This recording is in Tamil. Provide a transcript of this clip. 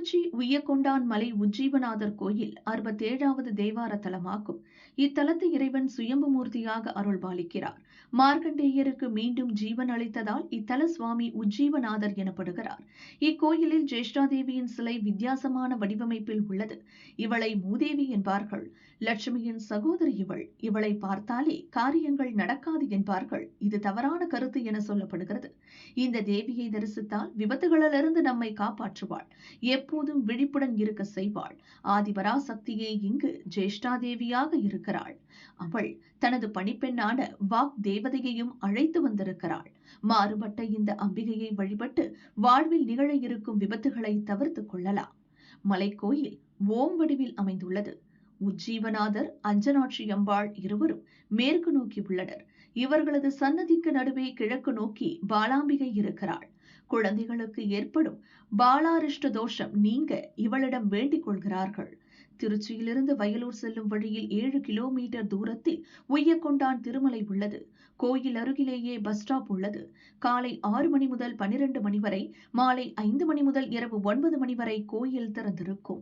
திருச்சி உய்யக்கொண்டான் மலை உஜ்ஜீவநாதர் கோயில் 67வது தேவார தலமாகும். இத்தலத்து இறைவன் சுயம்புமூர்த்தியாக அருள்பாலிக்கிறார். மார்க்கண்டேயருக்கு மீண்டும் ஜீவன் அளித்ததால் இத்தல சுவாமி உஜ்ஜீவநாதர் எனப்படுகிறார். இக்கோயிலில் ஜேஷ்டாதேவியின் சிலை வித்தியாசமான வடிவமைப்பில் உள்ளது. இவளை மூதேவி என்பார்கள். லட்சுமியின் சகோதரி இவள். இவளை பார்த்தாலே காரியங்கள் நடக்காது என்பார்கள். இது தவறான கருத்து என சொல்லப்படுகிறது. இந்த தேவியை தரிசித்தால் விபத்துகளிலிருந்து நம்மை காப்பாற்றுவாள். எப்போதும் விழிப்புடன் இருக்க செய்வாள். ஆதிபராசக்தியே இங்கு ஜேஷ்டாதேவியாக இருக்கிறாள். அவள் தனது பணிப்பெண்ணான வாக் தேவதையையும் அழைத்து வந்திருக்கிறாள். மாறுபட்ட இந்த அம்பிகையை வழிபட்டு வாழ்வில் நிகழ இருக்கும் விபத்துகளை தவிர்த்துக் கொள்ளலாம். மலைக்கோயில் ஓம் வடிவில் அமைந்துள்ளது. உஜ்ஜீவநாதர், அஞ்சனாட்சி அம்பாள் இருவரும் மேற்கு நோக்கி உள்ளனர். இவர்களது சன்னதிக்கு நடுவே கிழக்கு நோக்கி பாலாம்பிகை இருக்கிறாள். குழந்தைகளுக்கு ஏற்படும் பாலாரிஷ்ட தோஷம் நீங்க இவளிடம் வேண்டிக் கொள்கிறார்கள். திருச்சியிலிருந்து வயலூர் செல்லும் வழியில் 7 கிலோமீட்டர் தூரத்தில் உய்யக்கொண்டான் திருமலை உள்ளது. கோயில் அருகிலேயே பஸ் ஸ்டாப் உள்ளது. காலை 6 மணி முதல் 12 மணி வரை, மாலை 5 மணி முதல் இரவு 9 மணி வரை கோயில் திறந்திருக்கும்.